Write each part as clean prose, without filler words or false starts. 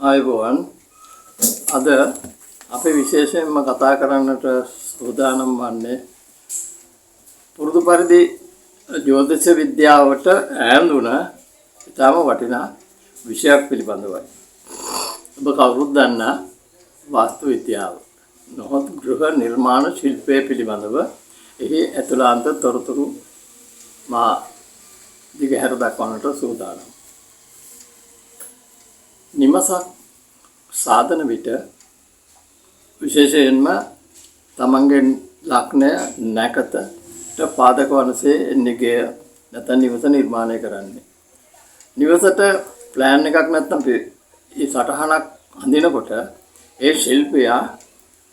ආයුබෝවන් අද අපි විශේෂයෙන්ම කතා කරන්නට සූදානම් වන්නේ පුරුදු පරිදි ජ්‍යොතිෂ විද්‍යාවට ඈඳුන ඉතාම වටිනා විෂයක් පිළිබඳවයි. ඔබ කවුරුත් දන්නා වාස්තු විද්‍යාව. නොහොත් ගෘහ නිර්මාණ ශිල්පය පිළිබඳව එහි ඇතුළාන්ත තොරතුරු මා දිගහැර දක්වන්නට සූදානම්. නිමසක් සාධන විට විශේෂයෙන්ම තමන්ගේ ලග්නය නැකතට පාදක වනසේ එන්නේගේ නැත්නම් නිවස නිර්මාණය කරන්නේ. නිවසට ප්ලෑන් එකක් නැත්නම් ඒ සටහනක් අඳිනකොට ඒ ශිල්පියා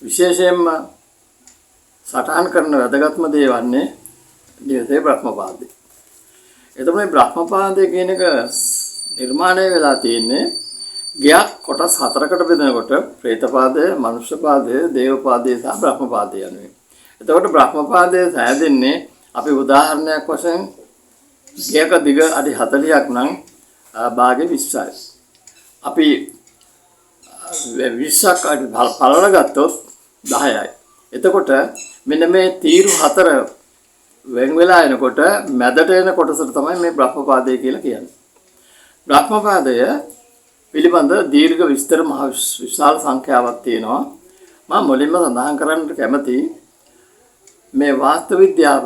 විශේෂයෙන්ම සටහන් කරන වැදගත්ම දේ වන්නේ නිවසේ බ්‍රහ්මපාදය. එතකොට මේ බ්‍රහ්මපාදය කියන එක නිර්මාණය වෙලා තියෙන්නේ ගයක් කොටස් හතරකට බෙදනකොට ප්‍රේතපාදය, මනුෂ්‍යපාදය, දේවපාදය සහ බ්‍රහ්මපාදය යනුවෙන්. එතකොට බ්‍රහ්මපාදය සෑදෙන්නේ අපි උදාහරණයක් වශයෙන් ගයක දිග අඩි 40ක් නම් භාගෙ 20යි. අපි 20ක් අඩි පළල ගත්තොත් 10යි. එතකොට මෙන්න මේ තීරු හතර වෙන් වෙලා එනකොට මැදට එන කොටසට තමයි මේ බ්‍රහ්මපාදය කියලා කියන්නේ. බ්‍රහ්මපාදය පිළිබඳ දීර්ඝ විස්තර මහ විශාල සංඛ්‍යාවක් තියෙනවා. මම මුලින්ම සඳහන් කරන්නට කැමති මේ වාස්තු විද්‍යාව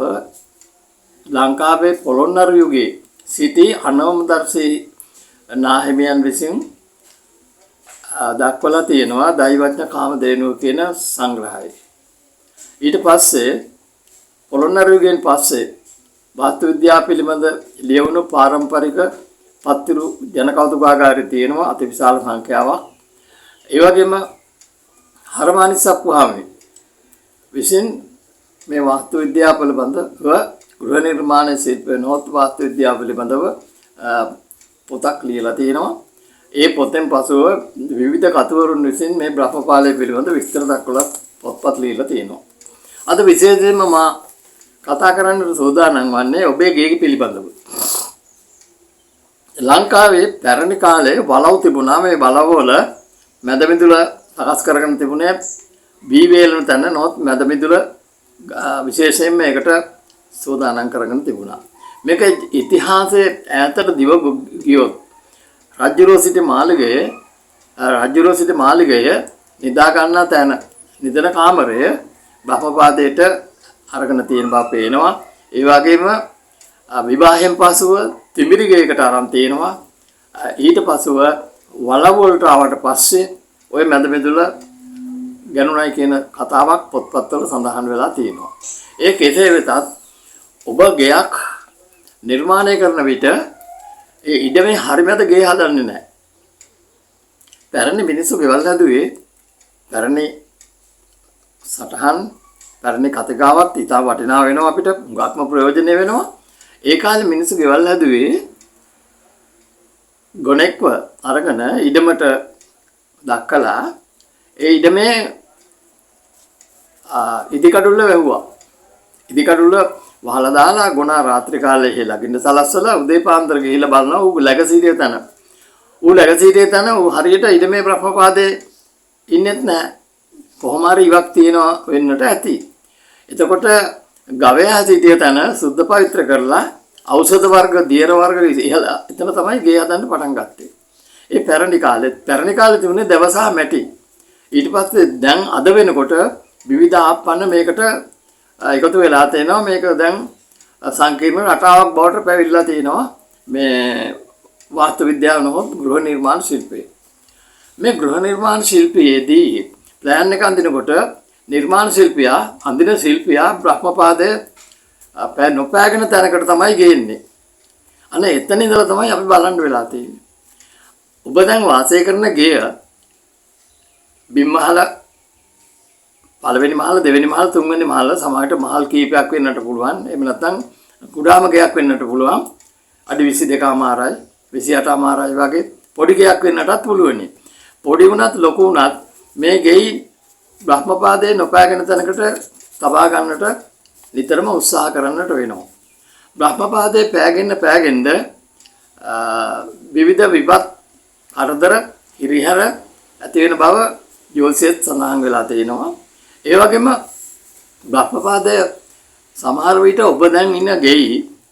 ලංකාවේ පොළොන්නරු යුගයේ සිටි අනවමදර්ශී නාහිමියන් විසින් දක්වලා තියෙනවා දෛවඥ කාමදේනුව කියන සංග්‍රහය. ඊට පස්සේ පොළොන්නරු යුගයෙන් පස්සේ වාස්තු විද්‍යාව පිළිබඳ ලියවුණු පාරම්පරික පත්තිරු ජන කෞතුකාගාරය තියෙනවා අතිවිශාල සංඛ්‍යාවක්. ඒ වගේම හරමානිසප්පුහාමි විසින් මේ වාස්තු විද්‍යාව පිළිබඳව ගෘහ නිර්මාණ ශිල්පය නොත් වාස්තු විද්‍යාව පිළිබඳව පොතක් ලියලා තියෙනවා. ඒ පොතෙන් පසුව විවිධ කතුවරුන් විසින් මේ බ්‍රහ්මපාලය පිළිබඳ විස්තර දක්වලා පොත්පත් ලියලා තියෙනවා. අද විශේෂයෙන්ම මා කතා කරන්නට සූදානම් වන්නේ ඔබේ ගේ පිළිබඳව. ලංකාවේ පැරණි කාලේ වලව් තිබුණා. මේ වලව් වල මැද මිදුල සකස් කරගෙන තිබුණේ වී වේලන තැන නොත් මැද මිදුල විශේෂයෙන් මේකට සූදානම් කරගෙන තිබුණා. මේක ඉතිහාසයේ ඈතට දිව ගියොත් රජුරෝ සිටි මාලිගය නිදා ගන්නා තැන නිදන කාමරය බ්‍රහ්මපාදයට අරගෙන තියෙන බව පේනවා. ඒ වගේම විවාහයෙන් පසුව තිඹිරිගයකට අරන් තියෙනවා. ඊට පසුව වලව් වලට ආවට පස්සේ ওই මැද මිදුල ගණුණයි කියන කතාවක් පොත්පත්වල සඳහන් වෙලා තියෙනවා. ඒ කෙසේ වෙතත් ඔබ ගයක් නිර්මාණය කරන විට ඒ ඉඩමේ හරිමැද ගේ හදන්නේ නැහැ. පැරණි මිනිස්සු ගෙවල් හදුවේ පැරණි සටහන් පැරණි කතිකාවත් ඉතා වටිනා වෙනවා අපිට හුඟක්ම ප්‍රයෝජනෙ වෙනවා. ඒ කාලේ මිනිස්සු ගෙවල් හැදුවේ ගොනෙක්ව අරගෙන ඉඩමට දක්කලා ඒ ඉඩමේ ඉදිකඩුල්ල වැහුවා. ඉදිකඩුල්ල වහලා දාලා ගොනා රාත්‍රී කාලේ හෙලගින්න සලස්සලා උදේ පාන්දර ගිහිල්ලා බලනවා ඌ läගසීරිය තන. ඌ හරියට ඉඩමේ බ්‍රහ්මපාදේ ඉන්නෙත් නැහැ. කොහොම හරි ඉවක් තියනවා වෙන්නට ඇති. එතකොට ගවයා සිටිය තැන සුද්ධ පවිත්‍ර කරලා ඖෂධ වර්ග, දියර වර්ග ඉහලා එතන තමයි ගේ හදන්න පටන් ගත්තේ. ඒ පැරණි කාලේ තිබුණේ දවසා මැටි. ඊට පස්සේ දැන් අද වෙනකොට විවිධ ආපන්න මේකට එකතු වෙලා තේනවා. මේක දැන් සංකීර්ණ රටාවක් බවට පැවිදිලා තිනවා මේ වාස්තු විද්‍යාව නොහොත් ගෘහ නිර්මාණ ශිල්පය. මේ ගෘහ නිර්මාණ ශිල්පයේදී ප්ලෑන් එක අඳිනකොට නිර්මාණ ශිල්පියා අඳින ශිල්පියා බ්‍රහ්මපාදය නොපෑගෙන තැනකට තමයි ගේන්නේ. අනේ එතන ඉඳලා තමයි අපි බලන්න වෙලා තියෙන්නේ. ඔබ දැන් වාසය කරන ගෙය බිම් මහල පළවෙනි මහල, දෙවෙනි මහල, තුන්වෙනි මහල සමහරට මහල් කීපයක් වෙන්නට පුළුවන්. එහෙම නැත්නම් කුඩාම ගෙයක් වෙන්නට පුළුවන්. අඩි 22මාරයි, 28මාරයි වගේ පොඩි ගෙයක් වෙන්නටත් පුළුවනි. පොඩි වුණත් ලොකු වුණත් මේ ගෙයි බ්‍රහ්මපාදයේ නොපෑගෙන තැනකට තබා ගන්නට නිතරම උත්සාහ කරන්නට වෙනවා. බ්‍රහ්මපාදයේ පෑගෙන්න විවිධ විපත් අරදර හිරිහැර ඇති වෙන බව ජෝතිෂයේත් සඳහන් වෙලා තියෙනවා. ඒ වගේම බ්‍රහ්මපාදය සමහර විට ඔබ දැන් ඉන්න ගෙයි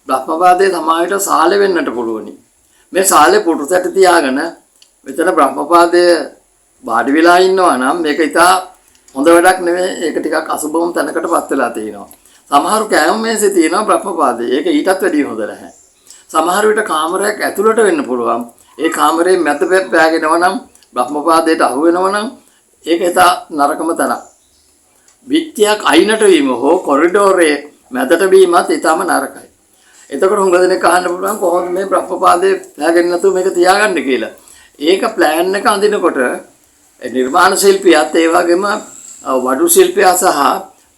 බ්‍රහ්මපාදයේ සමාහිත සාලෙ වෙන්නට පුළුවනි. මේ සාලේ පුටුසැට තියාගෙන මෙතන බ්‍රහ්මපාදයේ වාඩි වෙලා ඉන්නවා නම් මේක ඉතා හොඳ වැඩක් නෙවෙයි. ඒක ටිකක් අසුබවම තැනකටපත් වෙලා තියෙනවා. සමහරු කෑම මේසේ තියෙනවා බ්‍රහ්මපාදයේ. ඒක ඊටත් වැඩිය හොඳ නැහැ. සමහර විට කාමරයක් ඇතුළට වෙන්න පුළුවන්. ඒ කාමරේ මැද පෑගෙනවා නම් බ්‍රහ්මපාදයට අහු වෙනවා නම් ඒක ඉතා නරකම තැනක්. විත්‍යක් අයිනට වීම හෝ කොරිඩෝරේ මැදට වීමත් ඊටම නරකයි. එතකොට හුඟ දෙනෙක් අහන්න පුළුවන් කොහොමද මේ බ්‍රහ්මපාදයේ පෑගෙන නැතුව මේක තියාගන්න කියලා. ඒක ප්ලෑන් එක අඳිනකොට නිර්මාණ ශිල්පියාත් ඒ වගේම වඩු ශිල්පියා සහ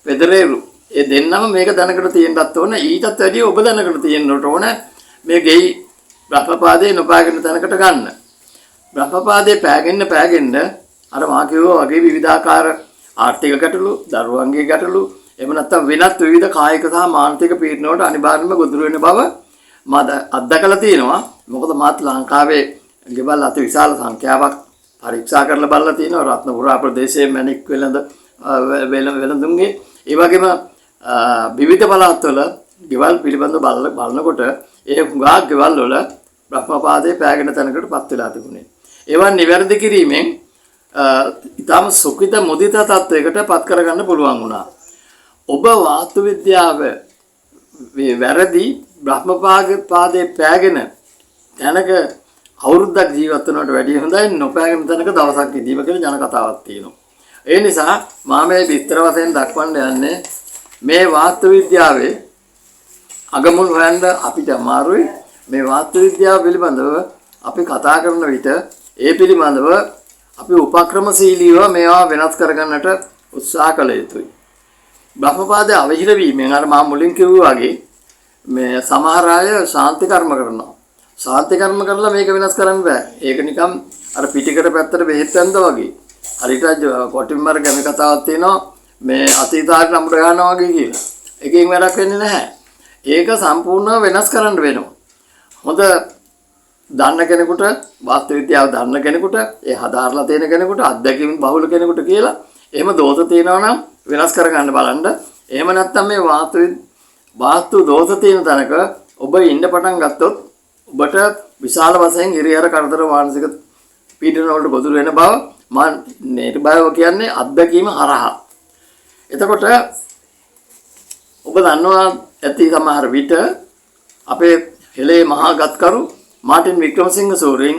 පෙදරේරු ඒ දෙන්නම මේක දැනකට තියෙන්නත් ඕන. ඊටත් වැඩිය ඔබ දැනකට තියෙන්නට ඕන මේ ගෙයි බ්‍රහ්මපාදයේ නොපෑගෙන තැනකට ගන්න. බ්‍රහ්මපාදයේ පෑගෙන්න අර මා කිව්වා වගේ විවිධාකාර ආර්ථික ගැටලු, දරුවන්ගේ ගැටලු, එහෙම නැත්නම් වෙනත් විවිධ කායික සහ මානසික පීඩන වලට අනිවාර්යයෙන්ම ගොදුරු වෙන බව මම අත්දකලා තියෙනවා. මොකද මාත් ලංකාවේ ගෙවල් අති විශාල සංඛ්‍යාවක් පරීක්ෂා කරලා බලලා තියෙනවා. රත්නපුරා ප්‍රදේශයේ මැණික් වෙළඳුන්ගේ ඒ වගේම විවිධ පළාත්වල ගෙවල් පිළිබඳව බලනකොට ඒ හුඟා ගෙවල් වල බ්‍රහ්මපාදයේ පෑගෙන තැනකටපත් වෙලා තිබුණේ. ඒවා නිවැරදි කිරීමෙන් ඊටම සුඛිත මුදිත තත්වයකට පත් කරගන්න පුළුවන් වුණා. ඔබ වාස්තු විද්‍යාව වැරදි බ්‍රහ්මපාදයේ පෑගෙන තැනක අවුරුද්දක් ජීවත් වෙනවට වැඩිය හොඳයි නොපෑගෙන තැනක දවසක් ඉඳීම කියලා ජන කතාවක් තියෙනවා. ඒ නිසා මම මේ විස්තර වශයෙන් දක්වන්න යන්නේ මේ වාස්තු විද්‍යාවේ අගමුල් හොයන්න අපිට අමාරුයි. මේ වාස්තු විද්‍යාව පිළිබඳව අපි කතා කරන විට ඒ පිළිබඳව අපි උපක්‍රමශීලීව මේවා වෙනස් කරගන්නට උත්සාහ කළ යුතුයි. බ්‍රහ්මපාදයේ අවහිර වීමෙන් අර මම මුලින් කිව්වා වගේ මේ සමහර අය ශාන්ති කර්ම කරනවා. ශාන්ති කර්ම කරලා මේක වෙනස් කරන්න බෑ. ඒක නිකම් අර පිටිකට පැත්තට බෙහෙත් වැන්දා වගේ. හරියට කොටින්මර ගැමි කතාවක් තියෙනවා මේ අතීතාට නම්බර ගන්නවා වගේ කියලා. එකකින් වැඩක් වෙන්නේ නැහැ. ඒක සම්පූර්ණව වෙනස් කරන්න වෙනවා. හොඳ දන්න කෙනෙකුට වාස්තු විද්‍යාව දන්න කෙනෙකුට ඒ හදාarලා තියෙන කෙනෙකුට අත්දැකීම් බහුල කෙනෙකුට කියලා එහෙම දෝෂ තියෙනවා නම් වෙනස් කරගන්න බලන්න. එහෙම නැත්නම් මේ වාස්තු දෝෂ තියෙන තැනක ඔබ ඉන්න පටන් ගත්තොත් ඔබට විශාල වශයෙන් හිරිහැර කරදර මානසික පීඩන වලට ගොදුරු වෙන බව මම නිර්භයව කියන්නේ අත්දැකීම හරහා. එතකොට ඔබ දන්නවා ඇති සමහර විට අපේ හෙළේ මහා ගත්කරු මාටින් වික්‍රමසිංහ සූරීන්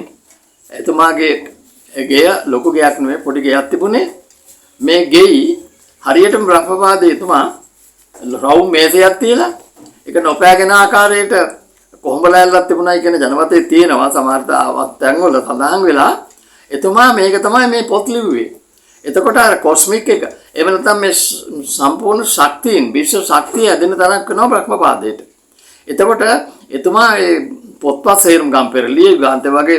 එතුමාගේ ගෙය ලොකු ගෙයක් නෙවෙයි පොඩි ගෙයක් තිබුණේ. මේ ගෙයි හරියටම බ්‍රහ්මපාදයේ එතුමා රවුම් මේසයක් තියලා ඒක නොපෑගෙන ආකාරයට කොහොඹලැල්ලක් තිබුණයි කියන ජනමතේ තියෙනවා. සමහර තැන්වල සඳහන් වෙලා එතුමා මේක තමයි මේ පොත් ලිව්වේ. එතකොට අර කොස්මික් එක එහෙම නැත්නම් මේ සම්පූර්ණ ශක්තියින් විශ්ව ශක්තිය ඇදෙන තරක් වෙනවා බ්‍රහ්මපාදයට. එතකොට එතුමා ඒ පොත්පත් සේරුම් ගම්පෙරළිය ගාන්තේ වගේ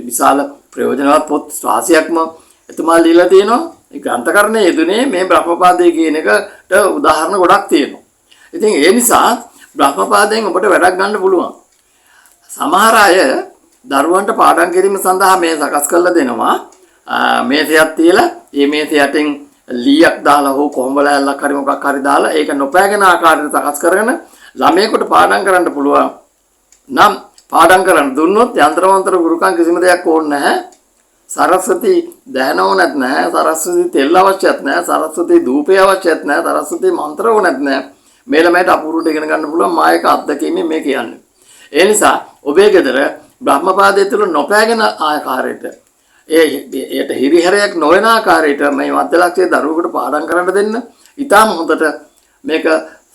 විශාල ප්‍රයෝජනවත් පොත් රාශියක්ම එතුමා ලියලා තියෙනවා. ඒ ග්‍රන්ථකරණයේ යෙදුනේ මේ බ්‍රහ්මපාදයේ කියන එකට උදාහරණ ගොඩක් තියෙනවා. ඉතින් ඒ නිසා බ්‍රහ්මපාදයෙන් ඔබට වැඩක් ගන්න පුළුවන්. සමහර අය දරුවන්ට පාඩම් කිරීම සඳහා මේ සකස් කරලා දෙනවා. මේසයක් තියලා මේ මේස යටින් ලීයක් දාලා හෝ කොහොඹලැල්ලක් හරි මොකක් හරි දාලා ඒක නොපෑගෙන ආකාරයට සකස් කරගෙන ළමයෙකුට පාඩම් කරන්න පුළුවන්. නම් පාඩම් කරන්න දුන්නොත් යන්ත්‍රමන්ත්‍ර ගුරුකම් කිසිම දෙයක් ඕනේ නැහැ. සරස්වති දැන ඕනත් නැහැ. සරස්වති තෙල් අවශ්‍යත් නැහැ. සරස්වති ධූපය අවශ්‍යත් නැහැ. සරස්වති මන්ත්‍ර ඕනත් නැහැ. මේ ළමයට අපූර්වට ඉගෙන ගන්න පුළුවන් මායක අත්දැකීමෙන් මේ කියන්නේ. ඒ නිසා ඔබේ ගෙදර බ්‍රහ්මපාදයේ තුල නොපෑගෙන ආකාරයට ඒට හිරිහැරයක් නොවන ආකාරයට මේ මධ්‍යලක්ෂයේ දරුවෙකුට පාඩම් කරන්න දෙන්න. ඊටම හොඳට මේක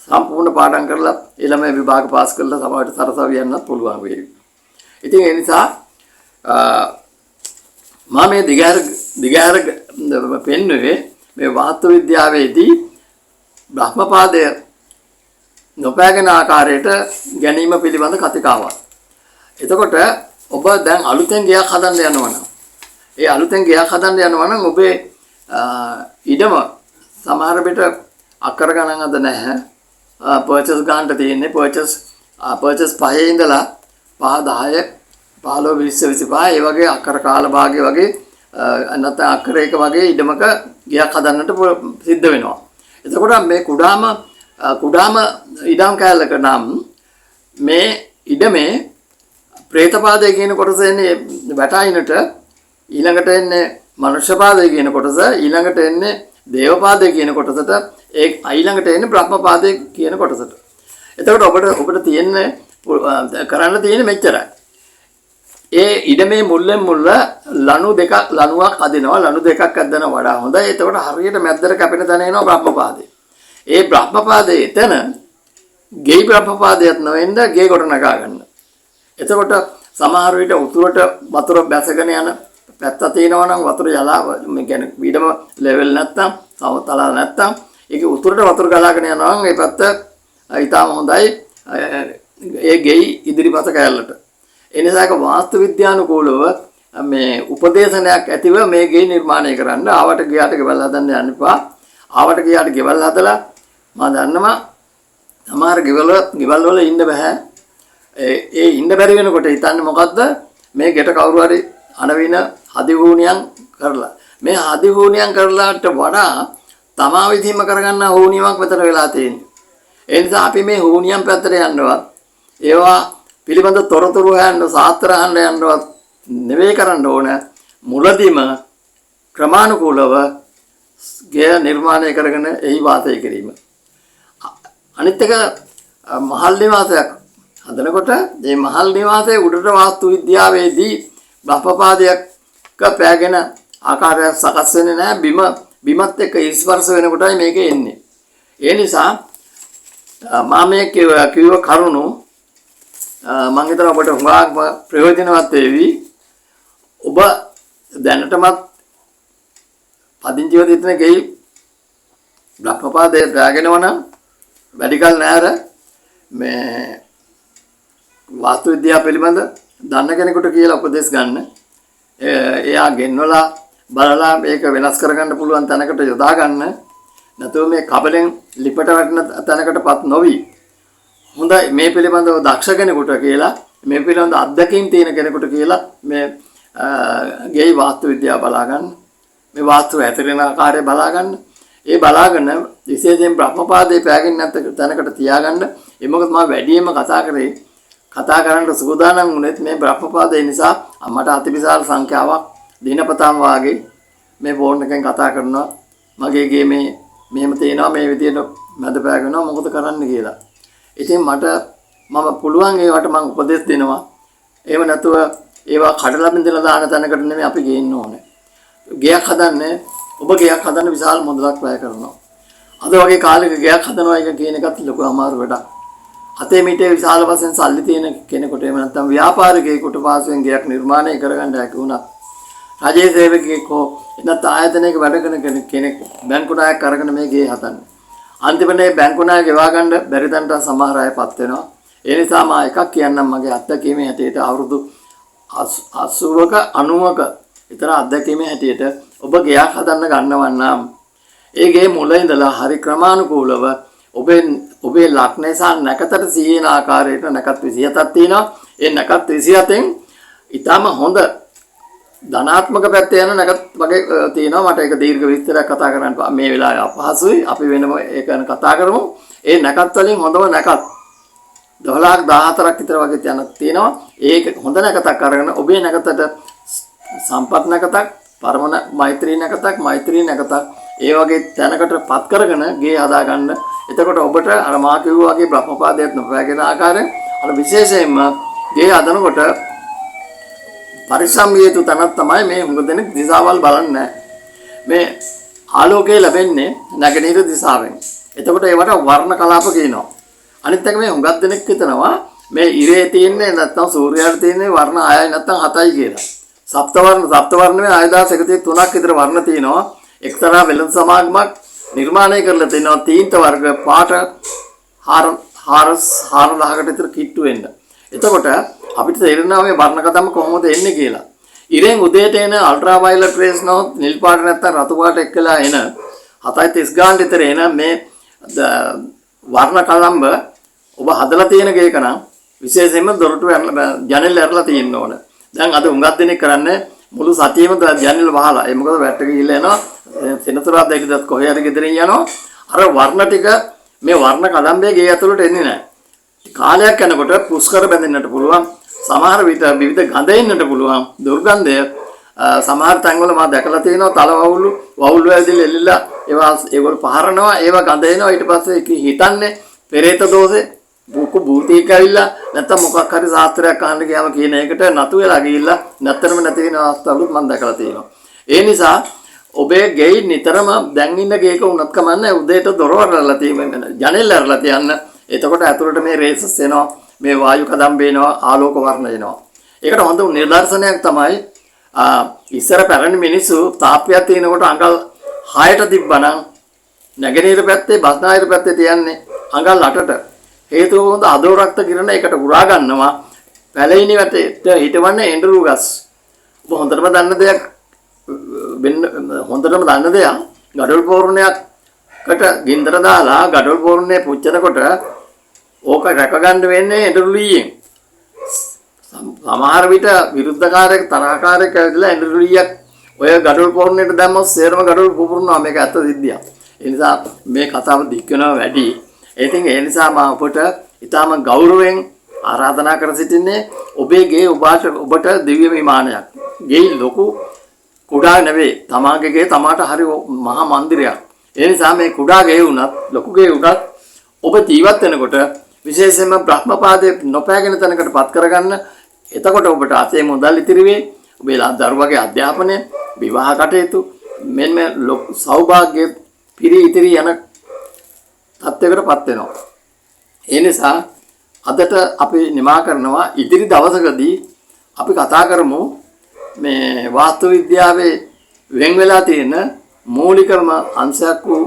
සම්පූර්ණ පාඩම් කරලා ළමයි විභාග පාස් කරලා සමහරට සරසවිය යන්නත් පුළුවන් වෙයි. ඉතින් ඒ නිසා මම මේ දිගහැර පෙන්වුවේ මේ වාස්තු විද්‍යාවේදී බ්‍රහ්මපාදය නොපෑගෙන ආකාරයට ගැනීම පිළිබඳ කතිකාවක්. එතකොට ඔබ දැන් අලුතෙන් ගයක් හදන්න යනවා නම් ඒ අලුතෙන් ගයක් හදන්න යනවා නම් ඔබේ ඉඩම සමහර විට අක්කර ගණන් අද නැහැ. පර්චේස් ගන්නට තියෙන්නේ පර්චේස් 5 ඉඳලා 5 10 15 20 25 ඒ වගේ අක්කර කාල භාගය වගේ නැත්නම් අක්කරයක වගේ ඉඩමක ගයක් හදන්නට සිද්ධ වෙනවා. එතකොට මේ කුඩාම ඉඩම් කැලලක නම් මේ ඉඩමේ ප්‍රේතපාදය කියන කොටස එන්නේ වැටයිනට, ඊළඟට එන්නේ මනුෂ්‍යපාදය කියන කොටස, ඊළඟට එන්නේ දේවපාදය කියන කොටසට, ඒ ඊළඟට එන්නේ බ්‍රහ්මපාදය කියන කොටසට. එතකොට ඔබට තියෙන්නේ කරන්න තියෙන්නේ මෙච්චරයි. ඒ ඉඩමේ මුල්ලෙන් මුල්ල ලණුවක් අදිනවා. ලණු දෙකක් අදනවා වඩා හොඳයි. එතකොට හරියට මැද්දට කැපෙන තැන එනවා බ්‍රහ්මපාදේ. ඒ බ්‍රහ්මපාදේ එතන ගේ බ්‍රහ්මපාදයක් නොවෙන්න ගේ කොට නගා ගන්න. එතකොට සමහර විට උතුරට වතුර බැසගෙන යන පැත්ත තියෙනවා නම් වතුර යලා මේ කියන්නේ ඊටම ලෙවල් නැත්තම් තල නැත්තම් ඒක උතුරට වතුර ගලාගෙන යනවා නම් ඒ පැත්ත ඊටම හොඳයි ඒ ගෙයි ඉදිරිපත කැලලට. ඒ නිසා ඒක වාස්තු විද්‍යානුකූලව මේ උපදේශනයක් ඇතිව මේ ගේ නිර්මාණය කරන්න. ආවට ගියාට ගෙවල් හදන්න යන්න එපා. ආවට ගියාට ගෙවල් හදලා මම දන්නවා සමහර ගෙවල් වල ඉන්න බෑ. ඒ ඉන්න බැරි වෙනකොට හිතන්නේ මොකද්ද? මේ ගෙට කවුරු හරි අනවින හදිහූනියම් කරලා. මේ හදිහූනියම් කරලාට වඩා තමා විදිහම කරගන්න හූනියමක් මෙතන වෙලා තියෙන්නේ. ඒ නිසා අපි මේ හූනියම් පැත්තට යන්නවත් ඒවා පිළිබඳ තොරතුරු හොයන්න සාත්‍ර අහන්න යන්නවත් නෙවෙයි කරන්න ඕන. මුලදීම ක්‍රමානුකූලව ගේ නිර්මාණය කරගෙන එහි වාසය කිරීම. අනිත් එක මහල් නිවාසයක් හදනකොට මේ මහල් නිවාසයේ උඩට වාස්තු විද්‍යාවේදී බ්‍රහ්මපාදයක පෑගෙන ආකාරය සකස් වෙන්නේ නැහැ. බිමත් එක්ක ස්පර්ශ වෙනකොටයි මේක එන්නේ. ඒ නිසා මම මේ කිව්ව කරුණු මම හිතනවා ඔබට හුඟක් ප්‍රයෝජනවත් වේවි. ඔබ දැනටමත් පදිංචිව තිතන ගෙයි බ්‍රහ්මපාදයේ පෑගෙනව නම් වැඩි කල නෑර මේ වාස්තු විද්‍යාව පිළිබඳ දන්න කෙනෙකුට කියලා උපදෙස් ගන්න. එයා ගෙන්වලා බලලා මේක වෙනස් කරගන්න පුළුවන් තැනකට යොදා ගන්න. නැතුව මේ කබලෙන් ලිපට වැටෙන තැනකටපත් නොවි. හොඳයි මේ පිළිබඳව දක්ෂ කෙනෙකුට කියලා, මේ පිළිබඳ අත්දැකීම් තියෙන කෙනෙකුට කියලා මේ ගේ වාස්තු විද්‍යාව බලා ගන්න. මේ වාස්තු ඇතිරෙන ආකාරය බලා ගන්න. ඒ බලාගෙන විශේෂයෙන් බ්‍රහ්මපාදයේ පෑගෙන නැත්නම් තැනකට තියාගන්න. ඒ මොකද මම වැඩියෙන්ම කතා කරන්න සූදානම් වුණෙත් මේ බ්‍රහ්මපාදේ නිසා මට අතිවිශාල සංඛ්‍යාවක් දිනපතාම වාගේ මේ ෆෝන් එකෙන් කතා කරනවා. මගේ ගේ මෙහෙම තේනවා මේ විදියට මැද පෑගෙනවා මොකද කරන්න කියලා. ඉතින් මම පුළුවන් ඒවට මම උපදෙස් දෙනවා. එහෙම නැතුව ඒවා කඩලා බින්දලා දාන තැනකට නෙමෙයි අපි ගේන්න ඕනේ. ගයක් හදන්නේ ඔබ ගයක් හදන්න විශාල මුදලක් වැය කරනවා. අද වගේ කාලෙක ගයක් හදනවා එක කියන එකත් ලොකු අමාරු වැඩක්. අතේ මිටේ විශාල වශයෙන් සල්ලි තියෙන කෙනෙකුට එහෙම නැත්නම් ව්‍යාපාරිකයෙකුට පාසුවෙන් ගයක් නිර්මාණය කරගන්න හැකි වුණා. රජයේ සේවකයෙක් හෝ නැත්නම් ආයතනයක වැඩ කරන කෙනෙක් බැංකු ණයක් අරගෙන මේ ගේ හදන්නේ. අන්තිමට මේ බැංකු ණය ගෙවා ගන්න බැරි තැනට සමහර අයපත් වෙනවා. ඒ නිසා මම එකක් කියන්නම් මගේ අත්දැකීමේ හැටියට අවුරුදු 80ක 90ක විතර අත්දැකීමේ හැටියට ඔබ ගයක් හදන්න ගන්නවා නම් ඒ ගේ මුල ඉඳලා හරි ක්‍රමානුකූලව ඔබේ ලග්නය සහ නැකතට සිහින ආකාරයට නැකත් 27ක් තියෙනවා. ඒ නැකත් 27න් ඊටම හොඳ ධනාත්මක පැත්තේ යන නැකත් වගේ තියෙනවා. මට ඒක දීර්ඝ විස්තරයක් කතා කරන්න මේ වෙලාවේ අපහසුයි. අපි වෙනම ඒක ගැන කතා කරමු. ඒ නැකත් වලින් හොඳම නැකත් 12,14ක් විතර වගේ තියෙනවා. ඒක හොඳ නැකතක් අරගෙන ඔබේ නැකතට සම්පත් නැකතක්, පරම මෛත්‍රී නැකතක්, මෛත්‍රී නැකතක් ඒ වගේ තැනකටපත් කරගෙන ගේ හදා ගන්න. එතකොට ඔබට අර මා කිව්වා වගේ බ්‍රහ්මපාදයක් නොපෑගෙන ආකාරයෙන් අර විශේෂයෙන්ම ගේ හදනකොට පරිස්සම් විය යුතු තැනක් තමයි මේ හුඟ දෙනෙක් දිශාවල් බලන්නේ. මේ ආලෝකය ලැබෙන්නේ නැගෙනහිර දිශාවෙන්. එතකොට ඒවට වර්ණ කලාප කියනවා. අනිත් එක මේ හුඟක් දෙනෙක් හිතනවා මේ ඉරේ තියෙන්නේ නැත්නම් සූර්යයාට තියෙන්නේ වර්ණ 6යි නැත්නම් 7යි කියලා. සප්තවර්ණ මේ 6133ක් විතර වර්ණ තියෙනවා. එක්තරා වෙළඳ සමාගමක් නිර්මාණය කරලා තිනවා තීන්ත වර්ග පාට 4000කට විතර කිට්ටු වෙන්න. එතකොට අපිට තේරෙනවා මේ වර්ණ කතම කොහොමද එන්නේ කියලා. ඉරෙන් උදේට එන අල්ට්‍රා වයලට් රේස් නෝ නිල් පාට නැත්නම් රතු පාට එක්කලා එන 7:30 ගානට විතර එන මේ වර්ණ කලම්බ ඔබ හදලා තියෙන ගේක නම් විශේෂයෙන්ම දොරටු ජනෙල් ඇරලා තියෙන්න ඕන. දැන් අද හුඟක් දෙනෙක් කරන්නේ මුළු සතියෙම ජනෙල් වහලා. ඒ මොකද වැට්ට ගිහිල්ලා එනවා. සෙනසුරාදා ඉදත් කොහේ හරි ගෙදරින් යනවා. අර වර්ණ ටික මේ වර්ණ කදම්බේ ගේ ඇතුළට එන්නේ නැහැ. කාලයක් යනකොට පුස්කර බැඳෙන්නට පුළුවන්. සමහර විට විවිධ ගඳ එන්නට පුළුවන්. දුර්ගන්ධය සමහර තැන්වල මම දැකලා තියෙනවා තල වවුලු වැදිලා එල්ලලා ඒගොල්ලෝ පහරනවා. ඒවා ගඳ එනවා. ඊට පස්සේ හිතන්නේ පෙරේත දෝෂේ භූතයෙක් ඇවිල්ලා නැත්තම් මොකක් හරි ශාස්ත්‍රයක් අහන්න ගියාම කියන එකට නතු වෙලා ගිහිල්ලා නැත්තරම නැති වෙන අවස්ථාවලුත් මම දැකලා තියෙනවා. ඒ නිසා ඔබේ ගෙයි නිතරම දැන් ඉන්න ගේක උනත් කමන්නේ උදේට දොර වරලා තියෙන ජනෙල් ඇරලා තියන්න. එතකොට ඇතුළට මේ රේසස් එනවා, මේ වායු කදම්බේ එනවා, ආලෝක වර්ණ එනවා. ඒකට හොඳ නිදර්ශනයක් තමයි ඉස්සර පැරණි මිනිස්සු තාප්පයක් තියෙනකොට අඟල් 6ට තිබ්බනම් නැගෙනහිර පැත්තේ බස්නාහිර පැත්තේ තියන්නේ අඟල් 8ට. හේතුව හොඳ අදෝ රක්ත කිරණ එකට උරා ගන්නවා. පැලෙයිනි වැටේට හිටවන්නේ එඬරු ගස්. ඔබ හොඳටම දන්න දෙයක් ගඩොල් පෝරණයකට ගින්දර දාලා ගඩොල් පෝරණය පුච්චනකොට ඕක රැක ගන්න වෙන්නේ එඬරු ලීයෙන්. සමහර විට විරුද්ධකාරයෙක් තරහකාරයෙක් ඇවිදලා එඬරු ලීයක් ඔය ගඩොල් පෝරණයට දැම්මොත් සේරම ගඩොල් පුපුරනවා. මේක ඇත්ත සිද්ධියක්. ඒ නිසා මේ කතාව දික් වෙනවා වැඩි. ඉතින් ඒ නිසා මම ඔබට ඊටම ගෞරවයෙන් ආරාධනා කර සිටින්නේ ඔබේ ගේ ඔබට දිව්‍ය විමානයක්. ගේ ලොකු කුඩා නෙවෙයි. තමාගේ ගේ තමාට හරි මහා මන්දිරයක්. ඒ නිසා මේ කුඩා ගේ වුණත් ලොකු ගේ වුණත් ඔබ ජීවත් වෙනකොට විශේෂයෙන්ම බ්‍රහ්මපාදයේ නොපෑගෙන තැනකටපත් කරගන්න. එතකොට ඔබට අතේ මුදල් ඉතිරි වෙයි. ඔබේ දරුවගේ අධ්‍යාපනය, විවාහ කටයුතු මෙන්න සෞභාග්‍ය පිරි ඉතිරි යන තත්ත්වයකටපත් වෙනවා. ඒ නිසා අදට අපි නිමා කරනවා ඉදිරි දවසකදී අපි කතා කරමු මේ වාස්තු විද්‍යාවේ වෙන් වෙලා තියෙන මූලිකම අංශයක් වූ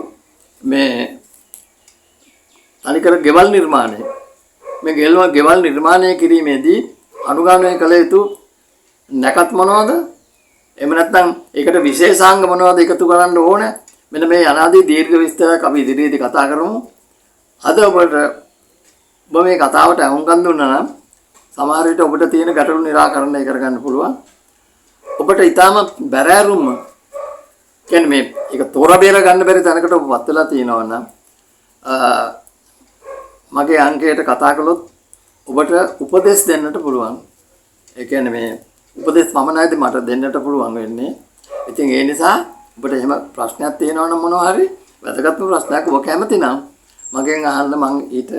මේ අනිකර ගෙවල් නිර්මාණය. මේ ගෙවල් නිර්මාණය කිරීමේදී අනුගමනය කළ යුතු නැකත් මොනවද? එහෙම නැත්නම් ඒකට විශේෂාංග මොනවද එකතු කරන්න ඕනේ? මෙන්න මේ අනාදී දීර්ඝ විස්තරයක් අපි ඉදිරියේදී කතා කරමු. අද ඔබට මේ කතාවට අහුම්කම් දුන්නා නම් සමහර විට ඔබට තියෙන ගැටලු निराකරණය කරගන්න පුළුවන්. ඔබට ඊටාම බැරෑරුම් කියන්නේ මේ ඒක තෝර බේර ගන්න බැරි තැනකට ඔබපත් වෙලා තියෙනවා නම් මගේ අංකයට කතා කළොත් ඔබට උපදෙස් දෙන්නට පුළුවන්. ඒ කියන්නේ මේ උපදෙස් මම නැද්ද මට දෙන්නට පුළුවන් වෙන්නේ. ඉතින් ඒ නිසා ඔබට එහෙම ප්‍රශ්නයක් තියෙනවා නම් මොනවා හරි වැදගත්ම ප්‍රශ්නයක් ඔබ කැමති නම් මගෙන් අහන්න මම ඊට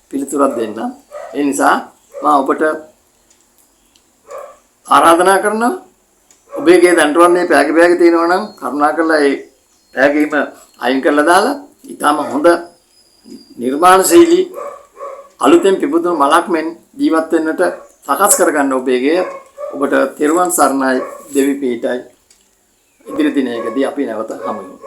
පිළිතුරක් දෙන්නම්. ඒ නිසා මම ඔබට ආරාධනා කරනවා ඔබේ ගේ දඬුවන්නේ පෑගේ තියෙනවා නම් කරුණාකරලා ඒ පෑගීම අයින් කරලා දාලා ඊටම හොඳ නිර්මාණශීලී අලුතෙන් පිපුදුණු මලක් මෙන් ජීවත් වෙන්නට සකස් කරගන්න ඔබේ ගේ ඔබට තෙරුවන් සරණයි දෙවි පීඨයි. ඉදිරි දිනයකදී අපි නැවත හමු වෙමු.